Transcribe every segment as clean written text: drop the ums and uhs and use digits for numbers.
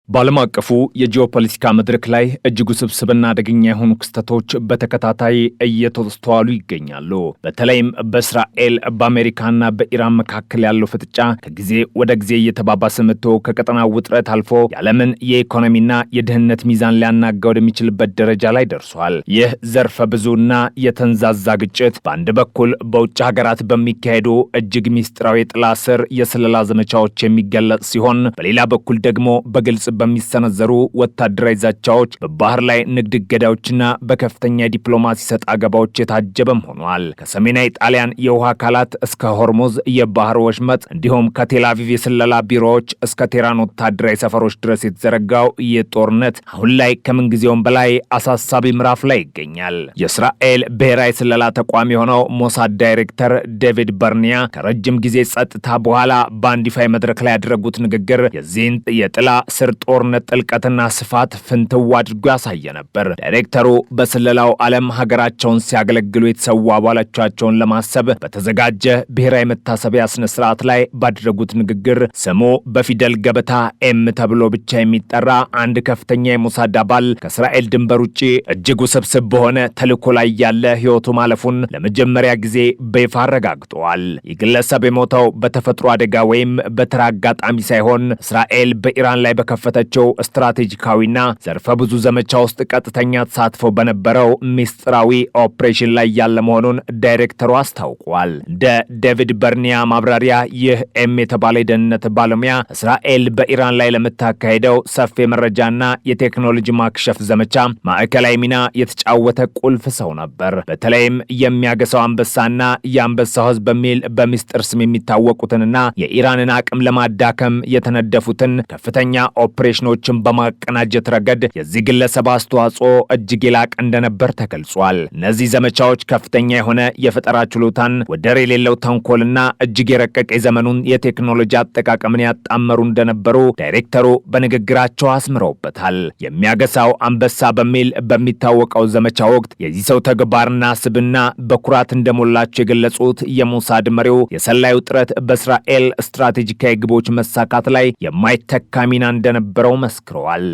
በዓለም አቀፉ የጂኦፖለቲካ መድረክ ላይ እጅግ ውስብስብና አደገኛ የሆኑ ክስተቶች በተከታታይ እየተስተዋሉ ይገኛሉ። በተለይም በእስራኤል በአሜሪካና በኢራን መካከል ያለው ፍጥጫ ከጊዜ ወደ ጊዜ እየተባባሰ መጥቶ ከቀጠናው ውጥረት አልፎ የዓለምን የኢኮኖሚና የደህንነት ሚዛን ሊያናጋ ወደሚችልበት ደረጃ ላይ ደርሷል። ይህ ዘርፈ ብዙና የተንዛዛ ግጭት በአንድ በኩል በውጭ ሀገራት በሚካሄዱ እጅግ ሚስጥራዊ ጥላ ስር የስለላ ዘመቻዎች የሚገለጽ ሲሆን፣ በሌላ በኩል ደግሞ በግልጽ በሚሰነዘሩ ወታደራዊ ዛቻዎች በባህር ላይ ንግድ እገዳዎችና በከፍተኛ ዲፕሎማሲ ሰጥ አገባዎች የታጀበም ሆኗል። ከሰሜናዊ ጣሊያን የውሃ አካላት እስከ ሆርሙዝ የባህር ወሽመጥ እንዲሁም ከቴልአቪቭ የስለላ ቢሮዎች እስከ ቴህራን ወታደራዊ ሰፈሮች ድረስ የተዘረጋው ይህ ጦርነት አሁን ላይ ከምንጊዜውም በላይ አሳሳቢ ምዕራፍ ላይ ይገኛል። የእስራኤል ብሔራዊ ስለላ ተቋም የሆነው ሞሳድ ዳይሬክተር ዴቪድ በርኒያ ከረጅም ጊዜ ጸጥታ በኋላ በአንድ ይፋ መድረክ ላይ ያደረጉት ንግግር የዚህን የጥላ ስር ጦርነት ጥልቀትና ስፋት ፍንትው አድርጎ ያሳየ ነበር። ዳይሬክተሩ በስለላው ዓለም ሀገራቸውን ሲያገለግሉ የተሰዉ አባሎቻቸውን ለማሰብ በተዘጋጀ ብሔራዊ መታሰቢያ ስነ ስርዓት ላይ ባደረጉት ንግግር ስሙ በፊደል ገበታ ኤም ተብሎ ብቻ የሚጠራ አንድ ከፍተኛ የሞሳድ አባል ከእስራኤል ድንበር ውጭ እጅግ ውስብስብ በሆነ ተልዕኮ ላይ ያለ ሕይወቱ ማለፉን ለመጀመሪያ ጊዜ በይፋ አረጋግጠዋል። ይህ የሞተው በተፈጥሮ አደጋ ወይም በተራ አጋጣሚ ሳይሆን እስራኤል በኢራን ላይ በከፈተችው ስትራቴጂካዊና ዘርፈ ብዙ ዘመቻ ውስጥ ቀጥተኛ ተሳትፎ በነበረው ሚስጥራዊ ኦፕሬሽን ላይ ያለ መሆኑን ዳይሬክተሩ አስታውቋል። እንደ ዴቪድ በርኒያ ማብራሪያ ይህ ኤም የተባለ የደህንነት ባለሙያ እስራኤል በኢራን ላይ ለምታካሄደው ሰፊ የመረጃና የቴክኖሎጂ ማክሸፍ ዘመቻ ማዕከላዊ ሚና የተጫወተ ቁልፍ ሰው ነበር። በተለይም የሚያገሳው አንበሳና የአንበሳው ሕዝብ በሚል በሚስጥር ስም የሚታወቁትንና የኢራንን አቅም ለማዳከም የተነደፉትን ከፍተኛ ኦፕሬሽኖችን በማቀናጀት ረገድ የዚህ ግለሰብ አስተዋጽኦ እጅግ የላቀ እንደነበር ተገልጿል። እነዚህ ዘመቻዎች ከፍተኛ የሆነ የፈጠራ ችሎታን፣ ወደር የሌለው ተንኮልና እጅግ የረቀቀ የዘመኑን የቴክኖሎጂ አጠቃቀምን ያጣመሩ እንደነበሩ ዳይሬክተሩ በንግግራቸው አስምረውበታል። የሚያገሳው አንበሳ በሚል በሚታወቀው ዘመቻ ወቅት የዚህ ሰው ተግባርና ስብና በኩራት እንደሞላቸው የገለጹት የሞሳድ መሪው የሰላዩ ጥረት በእስራኤል ስትራቴጂካዊ ግቦች መሳካት ላይ የማይተካ ሚና እንደነበረው መስክረዋል።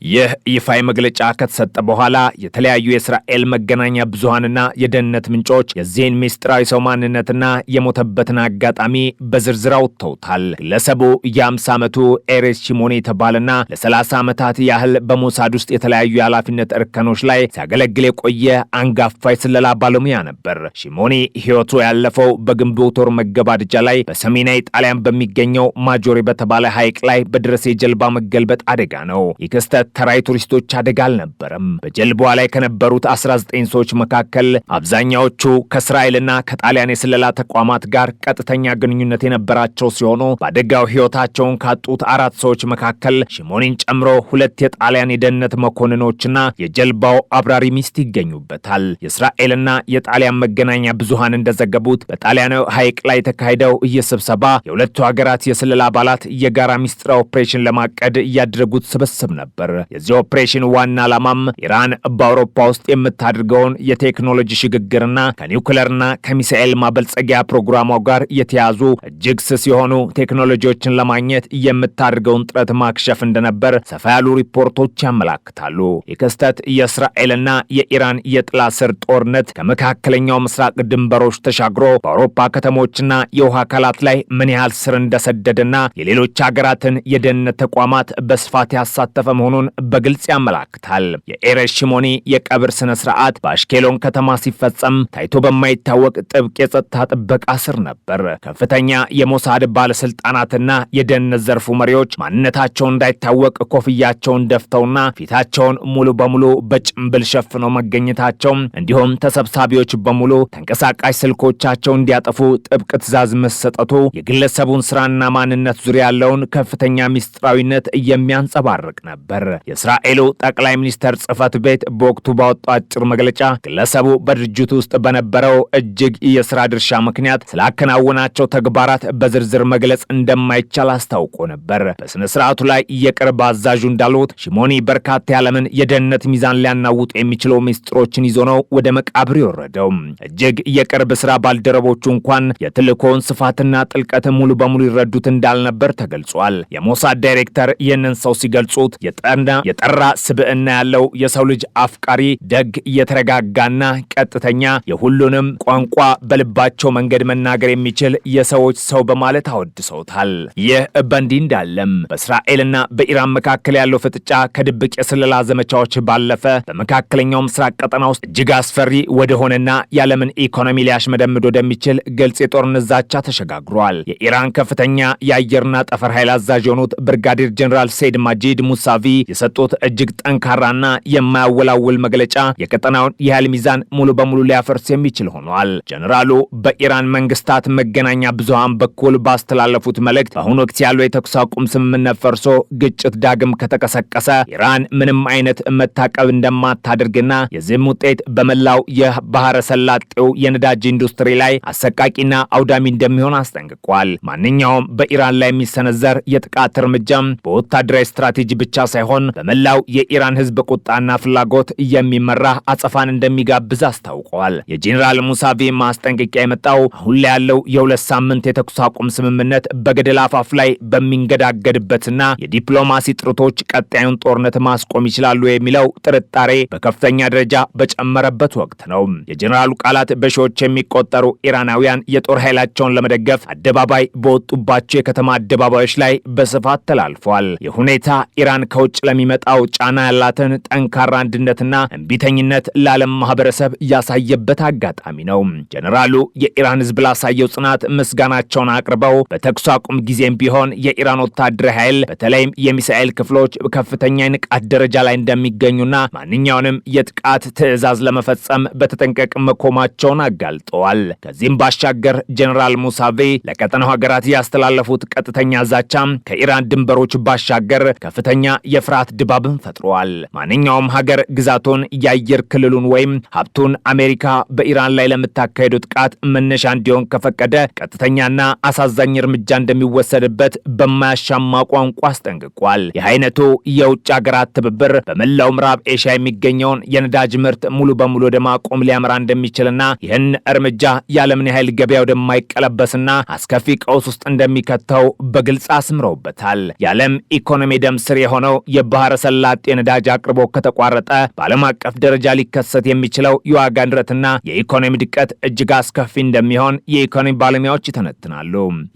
ይህ ይፋዊ መግለጫ ከተሰጠ በኋላ የተለያዩ የእስራኤል መገናኛ ብዙሃንና የደህንነት ምንጮች የዚህን ሚስጥራዊ ሰው ማንነትና የሞተበትን አጋጣሚ በዝርዝር አውጥተውታል። ግለሰቡ የ50 ዓመቱ ኤሬስ ሺሞኒ የተባለና ለ30 ዓመታት ያህል በሞሳድ ውስጥ የተለያዩ የኃላፊነት እርከኖች ላይ ሲያገለግል የቆየ አንጋፋ የስለላ ባለሙያ ነበር። ሺሞኒ ሕይወቱ ያለፈው በግንቦት ወር መገባደጃ ላይ በሰሜናዊ ጣሊያን በሚገኘው ማጆሬ በተባለ ሐይቅ ላይ በደረሰ የጀልባ መገልበጥ አደጋ ነው። ይህ ክስተት ተራ የቱሪስቶች አደጋ አልነበረም። በጀልባዋ ላይ ከነበሩት 19 ሰዎች መካከል አብዛኛዎቹ ከእስራኤልና ከጣሊያን የስለላ ተቋማት ጋር ቀጥተኛ ግንኙነት የነበራቸው ሲሆኑ በአደጋው ሕይወታቸውን ካጡት 4 ሰዎች መካከል ሺሞኒን ጨምሮ 2 የጣሊያን የደህንነት መኮንኖችና የጀልባው አብራሪ ሚስት ይገኙበታል። የእስራኤልና የጣሊያን መገናኛ ብዙሃን እንደዘገቡት በጣሊያናዊ ሐይቅ ላይ የተካሄደው ይህ ስብሰባ የሁለቱ ሀገራት የስለላ አባላት የጋራ ሚስጥር ኦፕሬሽን ለማቀድ እያደረጉት ስብስብ ነበር። የዚህ ኦፕሬሽን ዋና ዓላማም ኢራን በአውሮፓ ውስጥ የምታደርገውን የቴክኖሎጂ ሽግግርና ከኒውክለርና ከሚሳኤል ማበልጸጊያ ፕሮግራሟ ጋር የተያዙ እጅግ ስስ የሆኑ ቴክኖሎጂዎችን ለማግኘት የምታደርገውን ጥረት ማክሸፍ እንደነበር ሰፋ ያሉ ሪፖርቶች ያመላክታሉ። የክስተት የእስራኤልና የኢራን የጥላ ስር ጦርነት ከመካከለኛው ምስራቅ ድንበሮች ተሻግሮ በአውሮፓ ከተሞችና የውሃ አካላት ላይ ምን ያህል ስር እንደሰደደና የሌሎች ሀገራትን የደህንነት ተቋማት በስፋት ያሳተፈ መሆኑን በግልጽ ያመላክታል። የኤሬስ ሺሞኒ የቀብር ስነ ስርዓት በአሽኬሎን ከተማ ሲፈጸም ታይቶ በማይታወቅ ጥብቅ የጸጥታ ጥበቃ ስር ነበር። ከፍተኛ የሞሳድ ባለስልጣናትና የደህንነት ዘርፉ መሪዎች ማንነታቸው እንዳይታወቅ ኮፍያቸውን ደፍተውና ፊታቸውን ሙሉ በሙሉ በጭንብል ሸፍነው መገኘታቸው እንዲሁም ተሰብሳቢዎች በሙሉ ተንቀሳቃሽ ስልኮቻቸው እንዲያጠፉ ጥብቅ ትዕዛዝ መሰጠቱ የግለሰቡን ስራና ማንነት ዙሪያ ያለውን ከፍተኛ ሚስጥራዊነት የሚያንጸባርቅ ነበር። የእስራኤሉ ጠቅላይ ሚኒስተር ጽሕፈት ቤት በወቅቱ ባወጣው አጭር መግለጫ ግለሰቡ በድርጅቱ ውስጥ በነበረው እጅግ የሥራ ድርሻ ምክንያት ስላከናወናቸው ተግባራት በዝርዝር መግለጽ እንደማይቻል አስታውቆ ነበር። በስነ ስርዓቱ ላይ የቅርብ አዛዡ እንዳሉት ሺሞኒ በርካታ የዓለምን የደህንነት ሚዛን ሊያናውጡ የሚችሉ ሚስጥሮችን ይዞ ነው ወደ መቃብር የወረደው። እጅግ የቅርብ ስራ ባልደረቦቹ እንኳን የትልኮውን ስፋትና ጥልቀት ሙሉ በሙሉ ይረዱት እንዳልነበር ተገልጿል። የሞሳድ ዳይሬክተር ይህንን ይህንን ሰው ሲገልጹት የጠራ ስብዕና ያለው የሰው ልጅ አፍቃሪ፣ ደግ፣ የተረጋጋና ቀጥተኛ፣ የሁሉንም ቋንቋ በልባቸው መንገድ መናገር የሚችል የሰዎች ሰው በማለት አወድሰውታል። ይህ በእንዲህ እንዳለም በእስራኤልና በኢራን መካከል ያለው ፍጥጫ ከድብቅ የስለላ ዘመቻዎች ባለፈ በመካከለኛው ምስራቅ ቀጠና ውስጥ እጅግ አስፈሪ ወደሆነና የዓለምን ኢኮኖሚ ሊያሽመደምድ ወደሚችል ግልጽ የጦርነት ዛቻ ተሸጋግሯል። የኢራን ከፍተኛ የአየርና ጠፈር ኃይል አዛዥ የሆኑት ብርጋዴር ጀኔራል ሴድ ማጂድ ሙሳቪ የሰጡት እጅግ ጠንካራና የማያወላውል መግለጫ የቀጠናውን የኃይል ሚዛን ሙሉ በሙሉ ሊያፈርስ የሚችል ሆኗል። ጀኔራሉ በኢራን መንግስታት መገናኛ ብዙሃን በኩል ባስተላለፉት መልእክት በአሁኑ ወቅት ያለው የተኩስ አቁም ስምምነት ፈርሶ ግጭት ዳግም ከተቀሰቀሰ ኢራን ምንም አይነት መታቀብ እንደማታደርግና የዚህም ውጤት በመላው የባህረ ሰላጤው የነዳጅ ኢንዱስትሪ ላይ አሰቃቂና አውዳሚ እንደሚሆን አስጠንቅቋል። ማንኛውም በኢራን ላይ የሚሰነዘር የጥቃት እርምጃም በወታደራዊ ስትራቴጂ ብቻ ሳይሆን በመላው የኢራን ህዝብ ቁጣና ፍላጎት የሚመራ አጸፋን እንደሚጋብዝ አስታውቀዋል። የጄኔራል ሙሳቪ ማስጠንቀቂያ የመጣው አሁን ላይ ያለው የሁለት ሳምንት የተኩስ አቁም ስምምነት በገደል አፋፍ ላይ በሚንገዳገድበትና የዲፕሎማሲ ጥረቶች ቀጣዩን ጦርነት ማስቆም ይችላሉ የሚለው ጥርጣሬ በከፍተኛ ደረጃ በጨመረበት ወቅት ነው። የጄኔራሉ ቃላት በሺዎች የሚቆጠሩ ኢራናውያን የጦር ኃይላቸውን ለመደገፍ አደባባይ በወጡባቸው የከተማ አደባባዮች ላይ በስፋት ተላልፏል። የሁኔታ ኢራን ከውጭ ለሚመጣው ጫና ያላትን ጠንካራ አንድነትና እምቢተኝነት ለዓለም ማህበረሰብ ያሳየበት አጋጣሚ ነው። ጄኔራሉ የኢራን ህዝብ ላሳየው ጽናት ምስጋናቸውን አቅርበው በተኩስ አቁም ጊዜም ቢሆን የኢራን ወታደራዊ ኃይል በተለይም የሚሳኤል ክፍሎች ከፍተኛ የንቃት ደረጃ ላይ እንደሚገኙና ማንኛውንም የጥቃት ትዕዛዝ ለመፈጸም በተጠንቀቅ መቆማቸውን አጋልጠዋል። ከዚህም ባሻገር ጄኔራል ሙሳቬ ለቀጠናው ሀገራት ያስተላለፉት ቀጥተኛ ዛቻ ከኢራን ድንበሮች ባሻገር ከፍተኛ የፍርሃት ድባብን ፈጥሯል። ማንኛውም ሀገር ግዛቱን፣ የአየር ክልሉን ወይም ሀብቱን አሜሪካ በኢራን ላይ ለምታካሄደው ጥቃት መነሻ እንዲሆን ከፈቀደ ቀጥተኛና አሳዛኝ እርምጃ እንደሚወሰድበት በማያሻማ ቋንቋ አስጠንቅቋል። ይህ አይነቱ የውጭ ሀገራት ትብብር በመላው ምዕራብ ኤሽያ የሚገኘውን የነዳጅ ምርት ሙሉ በሙሉ ወደ ማቆም ሊያመራ እንደሚችልና ይህን እርምጃ የዓለምን የኃይል ገበያ ወደማይቀለበስና አስከፊ ቀውስ ውስጥ እንደሚከተው በግልጽ አስምረውበታል። የዓለም ኢኮኖሚ ደም ስር የሆነው የባህረ ሰላጤ የነዳጅ አቅርቦት ከተቋረጠ በዓለም አቀፍ ደረጃ ሊከሰት የሚችለው የዋጋ ንረትና የኢኮኖሚ ድቀት እጅግ አስከፊ እንደሚሆን የኢኮኖሚ ባለሙያዎች ይተነትናሉ።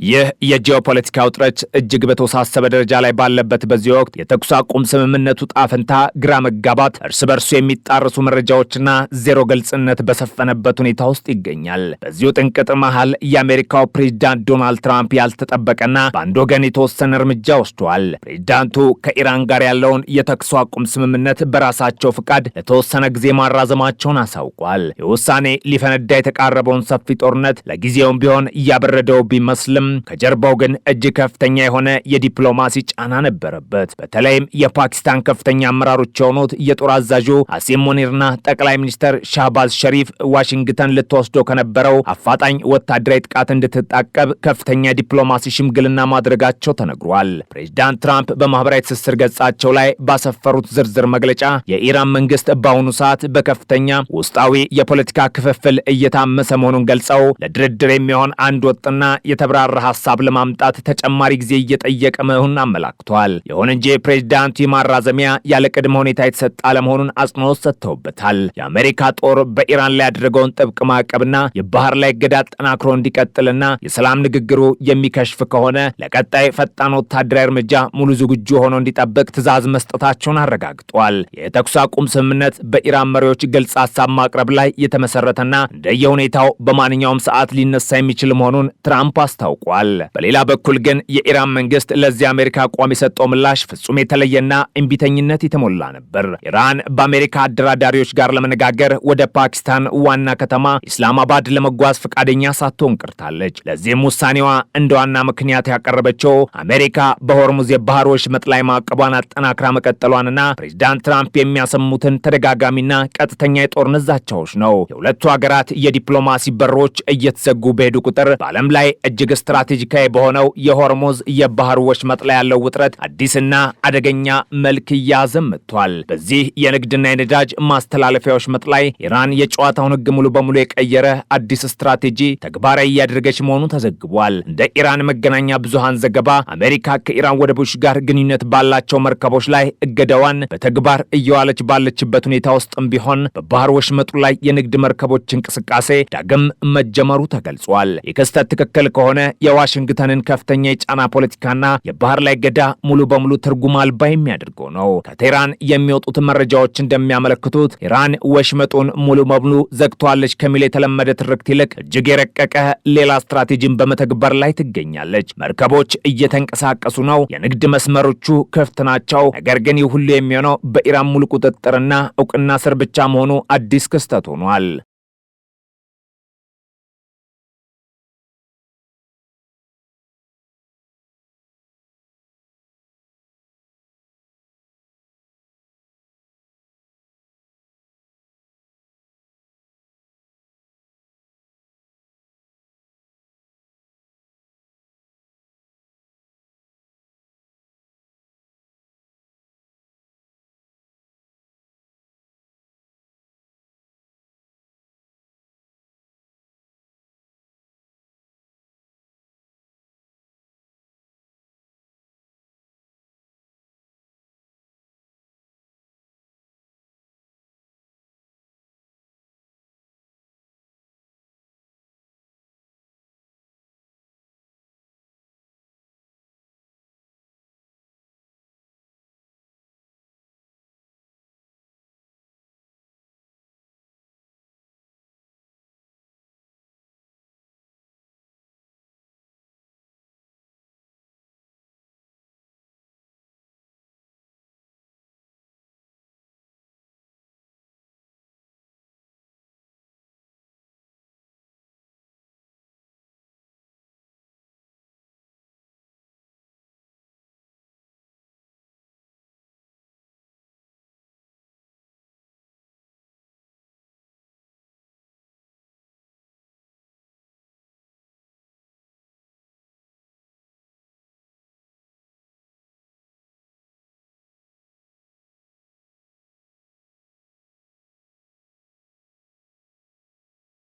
ይህ የጂኦፖለቲካ ውጥረት እጅግ በተወሳሰበ ደረጃ ላይ ባለበት በዚህ ወቅት የተኩስ አቁም ስምምነቱ ጣፈንታ ግራ መጋባት፣ እርስ በርሱ የሚጣርሱ መረጃዎችና ዜሮ ግልጽነት በሰፈነበት ሁኔታ ውስጥ ይገኛል። በዚሁ ጥንቅጥ መሃል የአሜሪካው ፕሬዝዳንት ዶናልድ ትራምፕ ያልተጠበቀና በአንድ ወገን የተወሰነ እርምጃ ወስደዋል። ፕሬዝዳንቱ ከኢራን ጋር ያለውን የተኩስ አቁም ስምምነት በራሳቸው ፍቃድ ለተወሰነ ጊዜ ማራዘማቸውን አሳውቋል። የውሳኔ ሊፈነዳ የተቃረበውን ሰፊ ጦርነት ለጊዜውም ቢሆን እያበረደው ቢመስልም ከጀርባው ግን እጅግ ከፍተኛ የሆነ የዲፕሎማሲ ጫና ነበረበት። በተለይም የፓኪስታን ከፍተኛ አመራሮች የሆኑት የጦር አዛዡ አሲም ሙኒርና ጠቅላይ ሚኒስትር ሻህባዝ ሸሪፍ ዋሽንግተን ልትወስደው ከነበረው አፋጣኝ ወታደራዊ ጥቃት እንድትጣቀብ ከፍተኛ ዲፕሎማሲ ሽምግልና ማድረጋቸው ተነግሯል። ፕሬዝዳንት ትራምፕ በማህበራዊ ትስስር ገጻቸው ላይ ባሰፈሩት ዝርዝር መግለጫ የኢራን መንግስት በአሁኑ ሰዓት በከፍተኛ ውስጣዊ የፖለቲካ ክፍፍል እየታመሰ መሆኑን ገልጸው ለድርድር የሚሆን አንድ ወጥና የተብራራ ሀሳብ ለማምጣት ተጨማሪ ጊዜ እየጠየቀ መሆኑን አመላክቷል። ይሁን እንጂ ፕሬዝዳንቱ ማራዘሚያ ያለ ቅድመ ሁኔታ የተሰጠ አለመሆኑን አጽንኦት ሰጥተውበታል። የአሜሪካ ጦር በኢራን ላይ ያደረገውን ጥብቅ ማዕቀብና የባህር ላይ እገዳ ጠናክሮ እንዲቀጥልና የሰላም ንግግሩ የሚከሽፍ ከሆነ ለቀጣይ ፈጣን ወታደራዊ እርምጃ ሙሉ ዝግጁ ሆኖ እንዲጠብቅ ትዕዛዝ መስጠታቸውን አረጋግጧል። የተኩስ አቁም ስምምነት በኢራን መሪዎች ግልጽ ሀሳብ ማቅረብ ላይ የተመሰረተና እንደየሁኔታው በማንኛውም ሰዓት ሊነሳ የሚችል መሆኑን ትራምፕ አስታውቋል። በሌላ በኩል ግን የኢራን መንግስት ለዚህ አሜሪካ አቋም የሰጠው ምላሽ ፍጹም የተለየና እምቢተኝነት የተሞላ ነበር። ኢራን በአሜሪካ አደራዳሪዎች ጋር ለመነጋገር ወደ ፓኪስታን ዋና ከተማ ኢስላማባድ ለመጓዝ ፈቃደኛ ሳትሆን ቀርታለች። ለዚህም ውሳኔዋ እንደ ዋና ምክንያት ያቀረበችው አሜሪካ በሆርሙዝ የባህር ወሽመጥ ላይ ማዕቀቧን አጠናክራ መቀጠሏንና ፕሬዝዳንት ትራምፕ የሚያሰሙትን ተደጋጋሚና ቀጥተኛ የጦርነት ዛቻዎች ነው። የሁለቱ ሀገራት የዲፕሎማሲ በሮች እየተዘጉ በሄዱ ቁጥር በዓለም ላይ እጅግ ስትራቴጂካዊ በሆነው የሆርሙዝ የባህር ወሽመጥ ላይ ያለው ውጥረት አዲስና አደገኛ መልክ እያዘ መጥቷል። በዚህ የንግድና የነዳጅ ማስተላለፊያ ወሽመጥ ላይ ኢራን የጨዋታውን ሕግ ሙሉ በሙሉ የቀየረ አዲስ ስትራቴጂ ተግባራዊ እያደረገች መሆኑ ተዘግቧል። እንደ ኢራን መገናኛ ብዙሃን ዘገባ አሜሪካ ከኢራን ወደቦች ጋር ግንኙነት ባላቸው መርከቦች ላይ እገዳዋን በተግባር እየዋለች ባለችበት ሁኔታ ውስጥም ቢሆን በባህር ወሽመጡ ላይ የንግድ መርከቦች እንቅስቃሴ ዳግም መጀመሩ ተገልጿል። የክስተት ትክክል ከሆነ የዋሽንግተንን ከፍተኛ የጫና ፖለቲካና የባህር ላይ ገዳ ሙሉ በሙሉ ትርጉም አልባ የሚያደርገው ነው። ከቴህራን የሚወጡት መረጃዎች እንደሚያመለክቱት ኢራን ወሽመጡን ሙሉ በሙሉ ዘግቷለች ከሚል የተለመደ ትርክት ይልቅ እጅግ የረቀቀ ሌላ ስትራቴጂን በመተግበር ላይ ትገኛለች። መርከቦች እየተንቀሳቀሱ ነው፣ የንግድ መስመሮቹ ክፍት ናቸው። ነገር ግን ይህ ሁሉ የሚሆነው በኢራን ሙሉ ቁጥጥርና እውቅና ስር ብቻ መሆኑ አዲስ ክስተት ሆኗል።